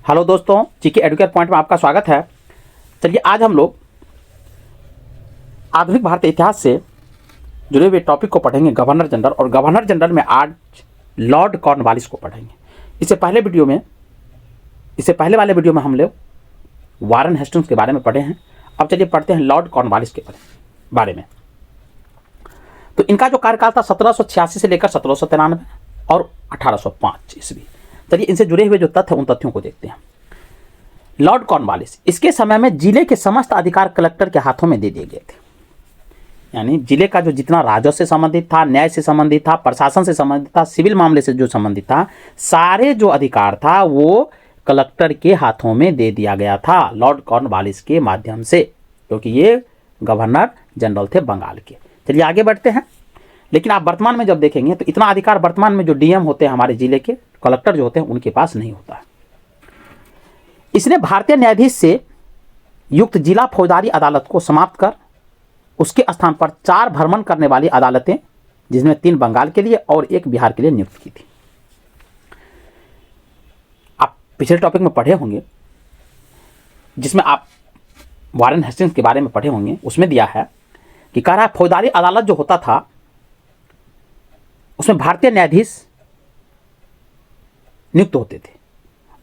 Hello दोस्तों, GK educate point में आपका स्वागत है। चलिए आज हम लोग आधुनिक भारतीय इतिहास से जुड़े हुए टॉपिक को पढ़ेंगे, गवर्नर जनरल। और गवर्नर जनरल में आज लॉर्ड कॉर्नवालिस को पढ़ेंगे। इससे पहले वाले वीडियो में हम लोग वारन हेस्टिंग्स के बारे में पढ़े हैं। अब चलिए पढ़ते हैं लॉर्ड कॉर्नवालिस के बारे में। तो इनका जो कार्यकाल था 1786 से लेकर 1793 और 1805 ईस्वी। चलिए इनसे जुड़े हुए जो तथ्य उन तथ्यों को देखते हैं। लॉर्ड कॉर्नवालिस, इसके समय में जिले के समस्त अधिकार कलेक्टर के हाथों में दे दिए गए थे। यानी जिले का जो जितना राजस्व से संबंधित था, न्याय से संबंधित था, प्रशासन से संबंधित था, सिविल मामले से जो संबंधित था, सारे जो अधिकार था वो कलेक्टर के हाथों में दे दिया गया था लॉर्ड कॉर्नवालिस के माध्यम से, क्योंकि ये गवर्नर जनरल थे बंगाल के। चलिए आगे बढ़ते हैं। लेकिन आप वर्तमान में जब देखेंगे तो इतना अधिकार वर्तमान में जो डीएम होते हैं, हमारे जिले के कलेक्टर जो होते हैं, उनके पास नहीं होता है। इसने भारतीय न्यायाधीश से युक्त जिला फौजदारी अदालत को समाप्त कर उसके स्थान पर 4 भ्रमण करने वाली अदालतें, जिसमें 3 बंगाल के लिए और 1 बिहार के लिए नियुक्त की थी। आप पिछले टॉपिक में पढ़े होंगे, जिसमें आप वारन हेस्टिंग्स के बारे में पढ़े होंगे। उसमें दिया है कि कह रहा है फौजदारी अदालत जो होता था उसमें भारतीय न्यायाधीश नियुक्त होते थे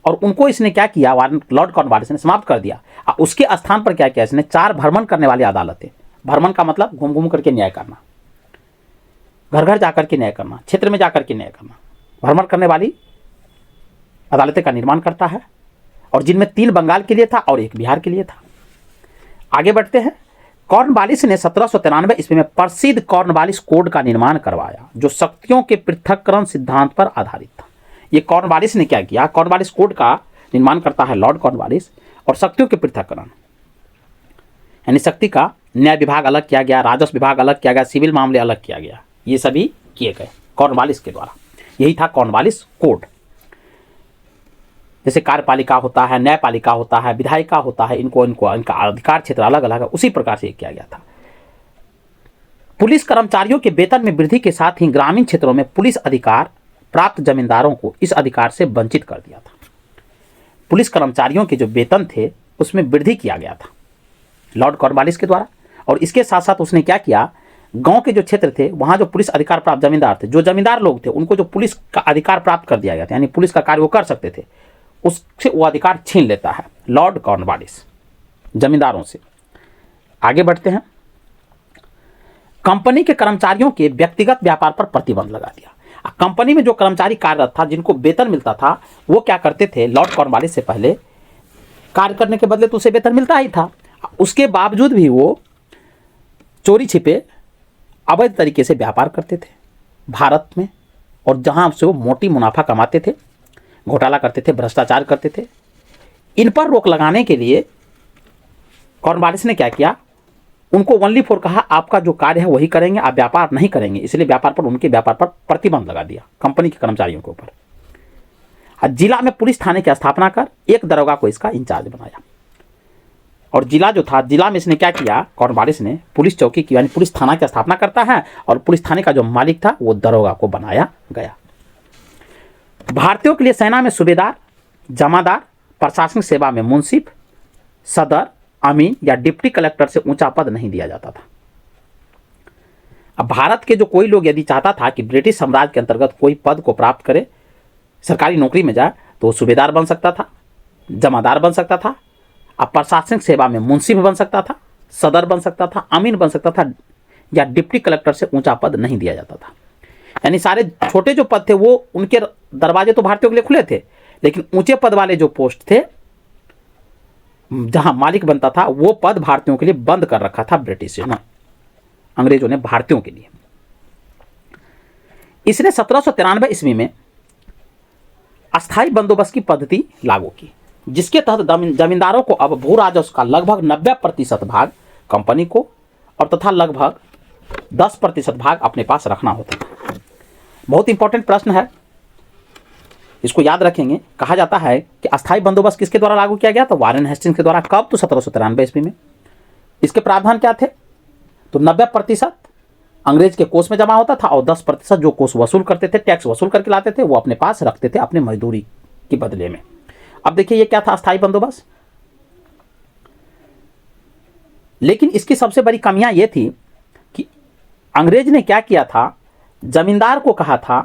और उनको इसने क्या किया, लॉर्ड कॉर्नवालिस ने समाप्त कर दिया। उसके स्थान पर क्या किया इसने, 4 भ्रमण करने वाली अदालतें। भ्रमण का मतलब घूम घूम करके न्याय करना, घर घर जाकर के न्याय करना, क्षेत्र में जाकर के न्याय करना। भ्रमण करने वाली अदालतें का निर्माण करता है, और जिनमें 3 बंगाल के लिए था और 1 बिहार के लिए था। आगे बढ़ते हैं। कॉर्नवालिस ने 1793 ईस्वी में प्रसिद्ध कॉर्नवालिस कोड का निर्माण करवाया, जो शक्तियों के पृथक्करण सिद्धांत पर आधारित था। ये कॉर्नवालिस ने क्या किया, कॉर्नवालिस कोड का निर्माण करता है लॉर्ड कॉर्नवालिस, और शक्तियों के पृथक्करण यानी शक्ति का न्याय विभाग अलग किया गया, राजस्व विभाग अलग किया गया, सिविल मामले अलग किया गया। ये सभी किए गए कॉर्नवालिस के द्वारा। यही था कॉर्नवालिस कोड। जैसे कार्यपालिका होता है, न्यायपालिका होता है, विधायिका होता है, इनका अधिकार क्षेत्र अलग अलग है, उसी प्रकार से किया गया था। पुलिस कर्मचारियों के वेतन में वृद्धि के साथ ही ग्रामीण क्षेत्रों में पुलिस अधिकार प्राप्त जमींदारों को इस अधिकार से वंचित कर दिया था। पुलिस कर्मचारियों के जो वेतन थे उसमें वृद्धि किया गया था लॉर्ड कॉर्नवालिस के द्वारा। और इसके साथ साथ उसने क्या किया, गांव के जो क्षेत्र थे वहां जो पुलिस अधिकार प्राप्त जमींदार थे, जो जमींदार लोग थे, उनको जो पुलिस का अधिकार प्राप्त कर दिया गया था, यानी पुलिस का कार्य वो कर सकते थे, उससे वो अधिकार छीन लेता है लॉर्ड कॉर्नवालिस जमींदारों से। आगे बढ़ते हैं। कंपनी के कर्मचारियों के व्यक्तिगत व्यापार पर प्रतिबंध लगा दिया। कंपनी में जो कर्मचारी कार्यरत था, जिनको वेतन मिलता था, वो क्या करते थे, लॉर्ड कॉर्नवालिस से पहले कार्य करने के बदले तो उसे वेतन मिलता ही था, उसके बावजूद भी वो चोरी छिपे अवैध तरीके से व्यापार करते थे भारत में, और जहां से वो मोटी मुनाफा कमाते थे, घोटाला करते थे, भ्रष्टाचार करते थे। इन पर रोक लगाने के लिए कॉर्नवालिस ने क्या किया, उनको ओनली फॉर कहा आपका जो कार्य है वही करेंगे, आप व्यापार नहीं करेंगे। इसलिए उनके व्यापार पर प्रतिबंध लगा दिया कंपनी के कर्मचारियों के ऊपर। जिला में पुलिस थाने की स्थापना कर 1 दरोगा को इसका इंचार्ज बनाया। और जिला जो था, जिला में इसने क्या किया, कॉर्नवालिस ने पुलिस चौकी की यानी पुलिस थाना की स्थापना करता है, और पुलिस थाने का जो मालिक था वो दरोगा को बनाया गया। भारतीयों के लिए सेना में सूबेदार, जमादार, प्रशासनिक सेवा में मुंसिफ, सदर, अमीन या डिप्टी कलेक्टर से ऊंचा पद नहीं दिया जाता था। अब भारत के जो कोई लोग यदि चाहता था कि ब्रिटिश साम्राज्य के अंतर्गत कोई पद को प्राप्त करे, सरकारी नौकरी में जाए, तो वो सूबेदार बन सकता था, जमादार बन सकता था, अब प्रशासनिक सेवा में मुंसिफ बन सकता था, सदर बन सकता था, अमीन बन सकता था, या डिप्टी कलेक्टर से ऊंचा पद नहीं दिया जाता था। यानी सारे छोटे जो पद थे वो उनके दरवाजे तो भारतीयों के लिए खुले थे, लेकिन ऊंचे पद वाले जो पोस्ट थे जहां मालिक बनता था, वो पद भारतीयों के लिए बंद कर रखा था ब्रिटिशों ने, अंग्रेजों ने भारतीयों के लिए। इसने 1793 ईस्वी में अस्थायी बंदोबस्त की पद्धति लागू की, जिसके तहत जमींदारों को अब भू राजस्व का लगभग 90% भाग कंपनी को और तथा लगभग 10% भाग अपने पास रखना होता था। बहुत इंपॉर्टेंट प्रश्न है, इसको याद रखेंगे। कहा जाता है कि अस्थायी बंदोबस्त किसके द्वारा लागू किया गया, तो वारन हेस्टिंग्स के द्वारा। कब, तो 1793 ईस्वी में। इसके प्रावधान क्या थे, तो 90% अंग्रेज के कोष में जमा होता था, और 10% जो कोष वसूल करते थे, टैक्स वसूल करके लाते थे, वो अपने पास रखते थे अपने मजदूरी के बदले में। अब देखिए ये क्या था, अस्थायी बंदोबस्त। लेकिन इसकी सबसे बड़ी कमियां ये थी कि अंग्रेज ने क्या किया था, जमींदार को कहा था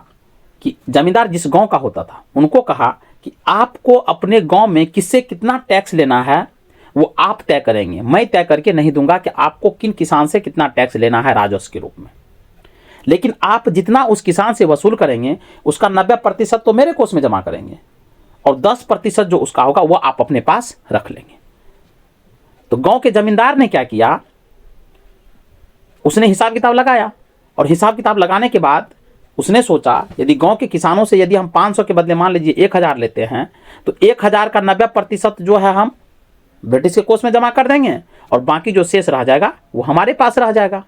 कि जमींदार जिस गांव का होता था उनको कहा कि आपको अपने गांव में किससे कितना टैक्स लेना है वो आप तय करेंगे, मैं तय करके नहीं दूंगा कि आपको किन किसान से कितना टैक्स लेना है राजस्व के रूप में, लेकिन आप जितना उस किसान से वसूल करेंगे उसका 90% तो मेरे कोष में जमा करेंगे और 10% जो उसका होगा वो आप अपने पास रख लेंगे। तो गांव के जमींदार ने क्या किया, उसने हिसाब किताब लगाया और हिसाब किताब लगाने के बाद उसने सोचा यदि गांव के किसानों से यदि हम 500 के बदले मान लीजिए 1000 लेते हैं तो 1000 का 90% जो है हम ब्रिटिश के कोष में जमा कर देंगे और बाकी जो शेष रह जाएगा वो हमारे पास रह जाएगा।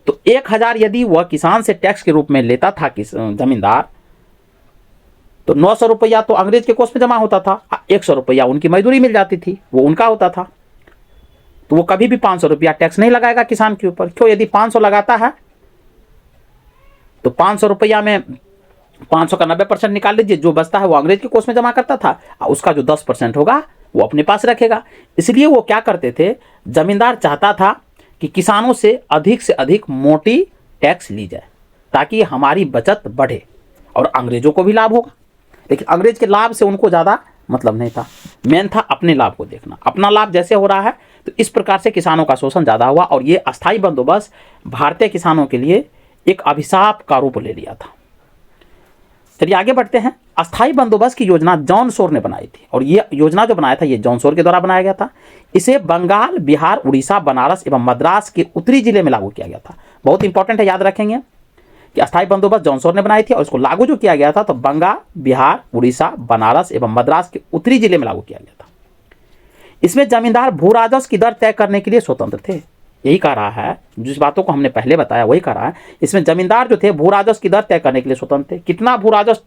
तो 1000 यदि वह किसान से टैक्स के रूप में लेता था जमींदार, तो 900 रुपया तो अंग्रेज के कोष में जमा होता था, 100 रुपया उनकी मजदूरी मिल जाती थी, वो उनका होता था। तो वो कभी भी 500 रुपया टैक्स नहीं लगाएगा किसान के ऊपर। क्यों, यदि 500 लगाता है तो 500 रुपया में 500 का 90% निकाल लीजिए, जो बचता है वो अंग्रेज के कोष में जमा करता था, उसका जो 10% होगा वो अपने पास रखेगा। इसलिए वो क्या करते थे, जमींदार चाहता था कि किसानों से अधिक मोटी टैक्स ली जाए ताकि हमारी बचत बढ़े और अंग्रेजों को भी लाभ होगा। लेकिन अंग्रेज के लाभ से उनको ज़्यादा मतलब नहीं था, मेन था अपने लाभ को देखना। अपना लाभ जैसे हो रहा है तो इस प्रकार से किसानों का शोषण ज़्यादा हुआ और ये अस्थायी बंदोबस्त भारतीय किसानों के लिए एक अभिशाप का रूप ले लिया था। चलिए आगे बढ़ते हैं। अस्थायी बंदोबस्त की योजना जॉन शोर ने बनाई थी और ये योजना जो बनाया था ये जॉन शोर के द्वारा बनाया गया था। इसे बंगाल, बिहार, उड़ीसा, बनारस एवं मद्रास के उत्तरी जिले में लागू किया गया था। बहुत इंपॉर्टेंट है, याद रखेंगे कि अस्थायी बंदोबस्त जॉन शोर ने बनाई थी और इसको लागू जो किया गया था तो बंगाल, बिहार, उड़ीसा, बनारस एवं मद्रास के उत्तरी जिले में लागू किया गया था। इसमें जमींदार भू राजस्व की दर तय करने के लिए स्वतंत्र थे। यही कह रहा है, जिस बातों को हमने पहले बताया वही कह रहा है। इसमें जमींदार जो थे भू राजस्व की दर तय करने के लिए स्वतंत्र थे। कितना भू राजस्व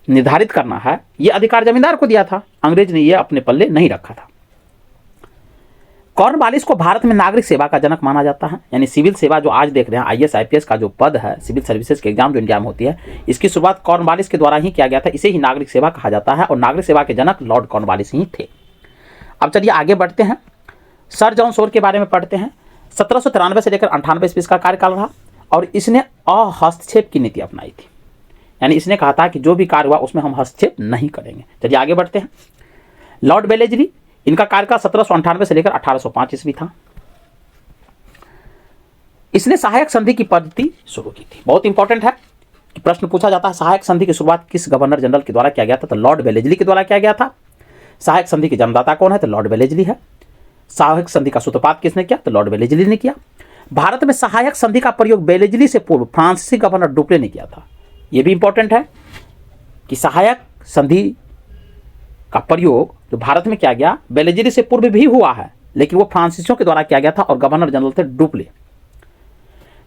निर्धारित करना है यह अधिकार जमींदार को दिया था, अंग्रेज ने यह अपने पल्ले नहीं रखा था। कॉर्नवालिस को भारत में नागरिक सेवा का जनक माना जाता है। यानी सिविल सेवा जो आज देख रहे हैं, आईएएस आईपीएस का जो पद है, सिविल सर्विसेज के एग्जाम जो इंडिया में होती है, इसकी शुरुआत कॉर्नवालिस के द्वारा ही किया गया था। इसे ही नागरिक सेवा कहा जाता है और नागरिक सेवा के जनक लॉर्ड कॉर्नवालिस ही थे। अब चलिए आगे बढ़ते हैं, सर जॉन शोर के बारे में पढ़ते हैं। 1793 से लेकर 98 ईस्वी का कार्यकाल रहा और इसने अहस्तक्षेप की नीति अपनाई थी। यानी इसने कहा था कि जो भी कार्य हुआ उसमें हम हस्तक्षेप नहीं करेंगे। चलिए आगे बढ़ते हैं। लॉर्ड वेलेजली, इनका कार्यकाल 1798 से लेकर 1805 ईस्वी था। इसने सहायक संधि की पद्धति शुरू की थी। बहुत इंपॉर्टेंट है कि प्रश्न पूछा जाता है सहायक संधि की शुरुआत किस गवर्नर जनरल के द्वारा किया गया था, तो लॉर्ड वेलेजली के द्वारा किया गया था। सहायक संधि के जन्मदाता कौन है, तो लॉर्ड वेलेजली है। सहायक संधि का सूत्रपात किसने किया, तो लॉर्ड वेलेजली ने किया। भारत में सहायक संधि का प्रयोग वेलेजली से पूर्व फ्रांसीसी गवर्नर डुप्ले ने किया था। यह भी इंपॉर्टेंट है कि सहायक संधि का प्रयोग जो भारत में किया गया वेलेजली से पूर्व भी हुआ है, लेकिन वो फ्रांसीसियों के द्वारा किया गया था और गवर्नर जनरल थे डुप्ले।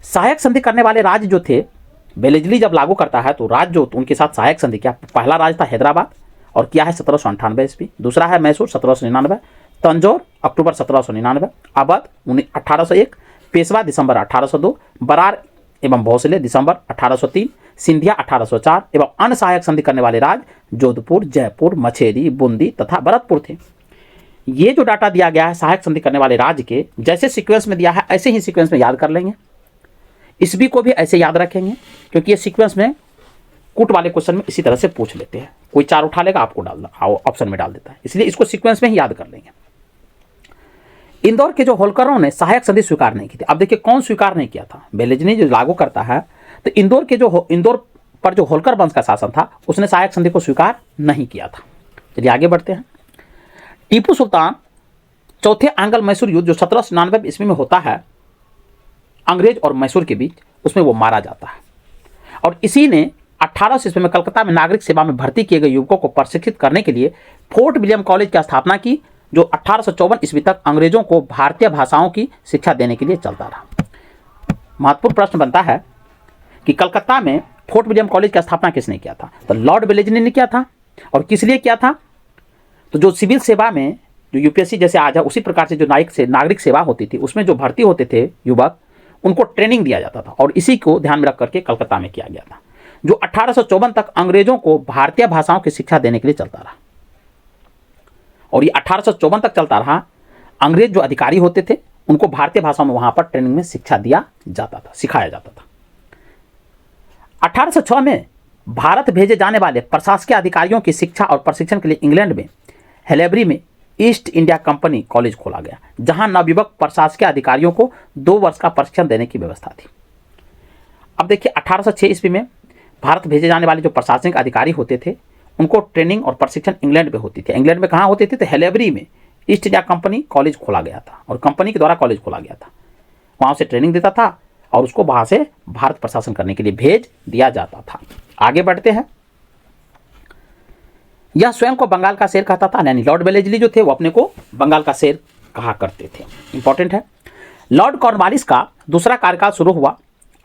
सहायक संधि करने वाले राज्य जो थे, वेलेजली जब लागू करता है तो राज्य जो उनके साथ सहायक संधि किया, पहला राज्य था हैदराबाद और किया है 1798 ईस्वी, दूसरा है मैसूर 1799, तंजौर अक्टूबर 1799, अवध 1801, पेशवा दिसंबर 1802, बरार एवं भोसले दिसंबर 1803, सिंधिया 1804 एवं अन्य सहायक संधि करने वाले राज्य जोधपुर, जयपुर, मछेरी, बूंदी तथा भरतपुर थे। ये जो डाटा दिया गया है सहायक संधि करने वाले राज्य के, जैसे सीक्वेंस में दिया है ऐसे ही सीक्वेंस में याद कर लेंगे। इसबी को भी ऐसे याद रखेंगे क्योंकि ये सीक्वेंस में कूट वाले क्वेश्चन में इसी तरह से पूछ लेते हैं। कोई 4 उठा लेगा, आपको ऑप्शन में डाल देता है, इसलिए इसको सीक्वेंस में ही याद कर लेंगे। इंदौर के जो होलकरों ने सहायक संधि स्वीकार नहीं की थी। अब देखिए कौन स्वीकार नहीं किया था, वेलेजली जो लागू करता है तो इंदौर पर जो होलकर वंश का शासन था उसने सहायक संधि को स्वीकार नहीं किया था। चलिए आगे बढ़ते हैं। टीपू सुल्तान चौथे आंग्ल मैसूर युद्ध जो 1799 ईस्वी में होता है अंग्रेज और मैसूर के बीच, उसमें वो मारा जाता है और इसी ने 1800 ईस्वी में कलकत्ता में नागरिक सेवा में भर्ती किए गए युवकों को प्रशिक्षित करने के लिए फोर्ट विलियम कॉलेज की स्थापना की, जो 1854 ईस्वी तक अंग्रेजों को भारतीय भाषाओं की शिक्षा देने के लिए चलता रहा। महत्वपूर्ण प्रश्न बनता है कि कलकत्ता में फोर्ट विलियम कॉलेज की स्थापना किसने किया था, तो लॉर्ड वेलेजली ने किया था। और किस लिए किया था, तो जो सिविल सेवा में जो यूपीएससी जैसे आज है उसी प्रकार से जो नागरिक सेवा होती थी उसमें जो भर्ती होते थे युवक, उनको ट्रेनिंग दिया जाता था और इसी को ध्यान में रख करके कलकत्ता में किया गया था। जो 1854 तक अंग्रेजों को भारतीय भाषाओं की शिक्षा देने के लिए चलता रहा। और ये 1854 तक चलता रहा। अंग्रेज जो अधिकारी होते थे उनको भारतीय भाषाओं में वहां पर ट्रेनिंग में शिक्षा दिया जाता था, सिखाया जाता था। 1806 में भारत भेजे जाने वाले प्रशासकीय अधिकारियों की शिक्षा और प्रशिक्षण के लिए इंग्लैंड में हेलेबरी में ईस्ट इंडिया कंपनी कॉलेज खोला गया, जहां नवयुवक प्रशासकीय अधिकारियों को 2 वर्ष का प्रशिक्षण देने की व्यवस्था थी। अब देखिए 1806 ईस्वी में भारत भेजे जाने वाले जो प्रशासनिक अधिकारी होते थे उनको ट्रेनिंग और प्रशिक्षण इंग्लैंड में होती थी। इंग्लैंड में कहाँ होती थी? तो हेलेबरी में ईस्ट इंडिया कंपनी कॉलेज खोला गया था और कंपनी के द्वारा कॉलेज खोला गया था। वहाँ से ट्रेनिंग देता था और उसको वहाँ से भारत प्रशासन करने के लिए भेज दिया जाता था। आगे बढ़ते हैं। यह स्वयं को बंगाल का शेर कहता था, यानी लॉर्ड वेलेस्ली जो थे वो अपने को बंगाल का शेर कहा करते थे। इंपॉर्टेंट है। लॉर्ड कॉर्नवालिस का दूसरा कार्यकाल शुरू हुआ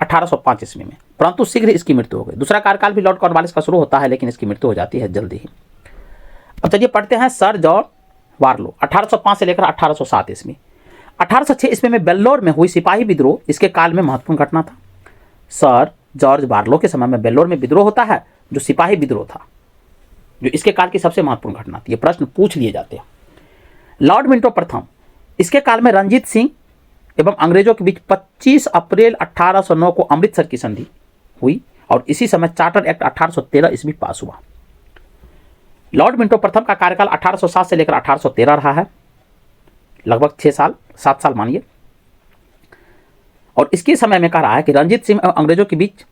1805 ईस्वी में, परंतु शीघ्र इसकी मृत्यु हो गई। दूसरा कार्यकाल भी लॉर्ड कॉर्नवालिस का शुरू होता है लेकिन इसकी मृत्यु हो जाती है जल्दी ही। अब चलिए पढ़ते हैं सर जॉर्ज बारलो 1805 से लेकर 1807 ईस्वी। 1806 ईस्वी में बेल्लोर में हुई सिपाही विद्रोह इसके काल में महत्वपूर्ण घटना था। सर जॉर्ज बारलो के समय में बेल्लोर में विद्रोह होता है जो सिपाही विद्रोह था, जो इसके काल की सबसे महत्वपूर्ण घटना थी। ये प्रश्न पूछ लिए जाते हैं। लॉर्ड मिंटो प्रथम, इसके काल में रंजीत सिंह एवं अंग्रेजों के बीच 25 अप्रैल 1809 को अमृतसर की संधि हुई और इसी समय चार्टर एक्ट 1813 ईस्वी पास हुआ। लॉर्ड मिंटो प्रथम का कार्यकाल 1807 से लेकर 1813 रहा है, लगभग 7 साल मानिए। और इसके समय में कह रहा है कि रंजीत सिंह एवं अंग्रेजों के बीच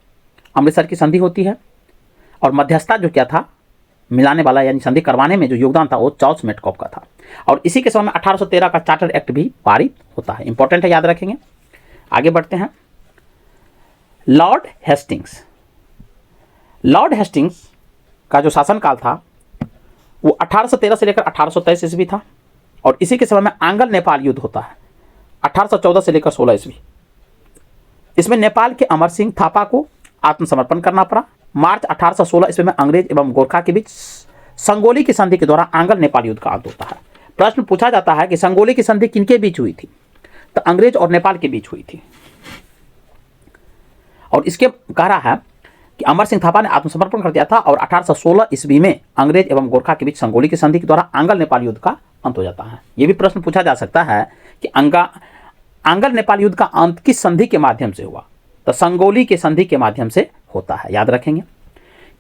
अमृतसर की संधि होती है और मध्यस्थता जो क्या था, मिलाने वाला यानी संधि करवाने में जो योगदान था वो चार्ल्स मेटकॉफ का था। और इसी के समय में 1813 का चार्टर एक्ट भी पारित होता है। इंपॉर्टेंट है, याद रखेंगे। आगे बढ़ते हैं। लॉर्ड हेस्टिंग्स, लॉर्ड हेस्टिंग्स का जो शासनकाल था वो 1813 से लेकर 1823 ईस्वी था और इसी के समय में आंग्ल नेपाल युद्ध होता है 1814 से लेकर 16 ईस्वी। इसमें नेपाल के अमर सिंह थापा को आत्मसमर्पण करना पड़ा। मार्च 1816 ईस्वी में अंग्रेज एवं गोरखा के बीच संगोली की संधि के द्वारा आंग्ल नेपाल युद्ध का अंत होता है। प्रश्न पूछा जाता है कि संगोली की संधि किनके बीच हुई थी? तो अंग्रेज और नेपाल के बीच हुई थी। और इसके कह रहा है कि अमर सिंह थापा ने आत्मसमर्पण कर दिया था और 1816 ईस्वी में अंग्रेज एवं गोरखा के बीच संगोली की संधि के द्वारा आंग्ल नेपाल युद्ध का अंत हो जाता है। यह भी प्रश्न पूछा जा सकता है कि आंग्ल नेपाल युद्ध का अंत किस संधि के माध्यम से हुआ? तो संगोली के संधि के माध्यम से होता है, याद रखेंगे।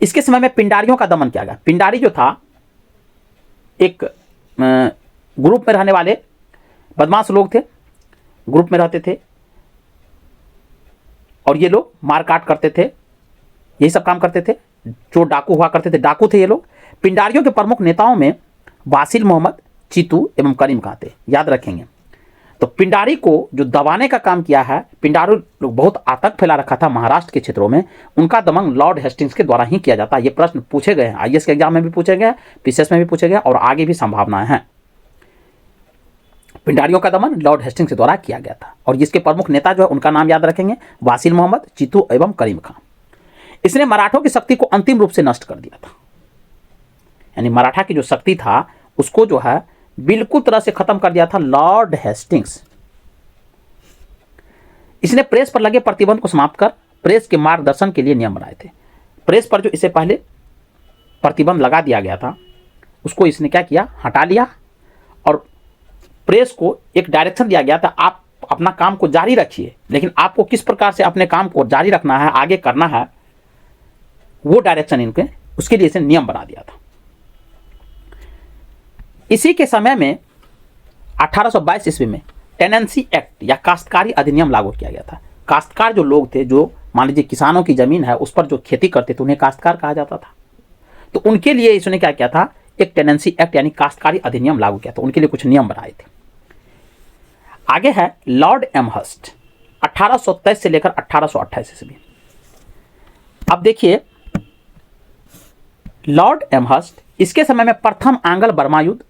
इसके समय में पिंडारियों का दमन किया गया। पिंडारी जो था एक ग्रुप में रहने वाले बदमाश लोग थे, ग्रुप में रहते थे और ये लोग मारकाट करते थे, यही सब काम करते थे। जो डाकू हुआ करते थे, डाकू थे ये लोग। पिंडारियों के प्रमुख नेताओं में वासिल मोहम्मद, चीतू एवं करीम खां थे, याद रखेंगे। तो पिंडारी को जो दबाने का काम किया है, पिंडारी लोग बहुत आतंक फैला रखा था महाराष्ट्र के क्षेत्रों में, उनका दमन लॉर्ड हेस्टिंग्स के द्वारा ही किया जाता है। ये प्रश्न पूछे गए हैं, आईएएस के एग्जाम में भी पूछे गए, पीसीएस में भी पूछे गए और आगे भी संभावनाएं हैं। पिंडारियों का दमन लॉर्ड हेस्टिंग्स के द्वारा किया गया था और जिसके प्रमुख नेता जो है उनका नाम याद रखेंगे, वासिल मोहम्मद, चीतू एवं करीम खां। इसने मराठों की शक्ति को अंतिम रूप से नष्ट कर दिया था, यानी मराठा की जो शक्ति था उसको जो है बिल्कुल तरह से खत्म कर दिया था लॉर्ड हेस्टिंग्स। इसने प्रेस पर लगे प्रतिबंध को समाप्त कर प्रेस के मार्गदर्शन के लिए नियम बनाए थे। प्रेस पर जो इससे पहले प्रतिबंध लगा दिया गया था उसको इसने क्या किया, हटा लिया और प्रेस को एक डायरेक्शन दिया गया था, आप अपना काम को जारी रखिए, लेकिन आपको किस प्रकार से अपने काम को जारी रखना है, आगे करना है, वो डायरेक्शन इनके उसके लिए इसने नियम बना दिया था। इसी के समय में 1822 ईस्वी में टेनेंसी एक्ट या काश्तकारी अधिनियम लागू किया गया था। काश्तकार जो लोग थे, जो मान लीजिए किसानों की जमीन है उस पर जो खेती करते थे उन्हें काश्तकार कहा जाता था। तो उनके लिए इसने क्या किया था, एक टेनेंसी एक्ट यानी काश्तकारी अधिनियम लागू किया था, उनके लिए कुछ नियम बनाए थे। आगे है लॉर्ड एमहर्स्ट 1823 से लेकर 1828 ईस्वी। अब देखिए लॉर्ड एमहर्स्ट, इसके समय में प्रथम आंग्ल बर्मा युद्ध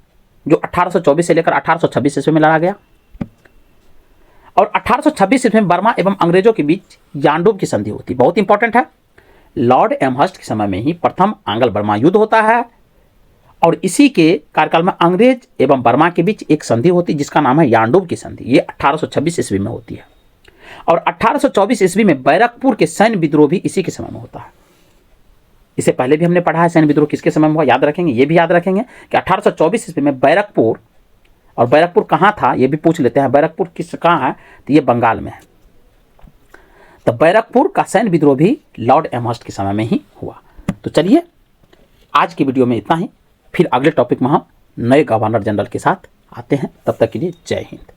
जो 1824 से लेकर 1826 ईस्वी में लड़ा गया और 1826 ईस्वी में बर्मा एवं अंग्रेजों के बीच यांडूब की संधि होती। बहुत इंपॉर्टेंट है, लॉर्ड एमहर्स्ट के समय में ही प्रथम आंग्ल बर्मा युद्ध होता है और इसी के कार्यकाल में अंग्रेज एवं बर्मा के बीच एक संधि होती जिसका नाम है यांडूब की संधि। ये 1826 ईस्वी में होती है और 1824 ईस्वी में बैरकपुर के सैन्य विद्रोह भी इसी के समय में होता है। इससे पहले भी हमने पढ़ा है सैन्य विद्रोह किसके समय में हुआ, याद रखेंगे। ये भी याद रखेंगे कि 1824 ईस्वी में बैरकपुर, और बैरकपुर कहाँ था ये भी पूछ लेते हैं, बैरकपुर कहाँ है, तो ये बंगाल में है। तो बैरकपुर का सैन्य विद्रोह भी लॉर्ड एमहर्स्ट के समय में ही हुआ। तो चलिए आज की वीडियो में इतना ही, फिर अगले टॉपिक में हम नए गवर्नर जनरल के साथ आते हैं। तब तक के लिए जय हिंद।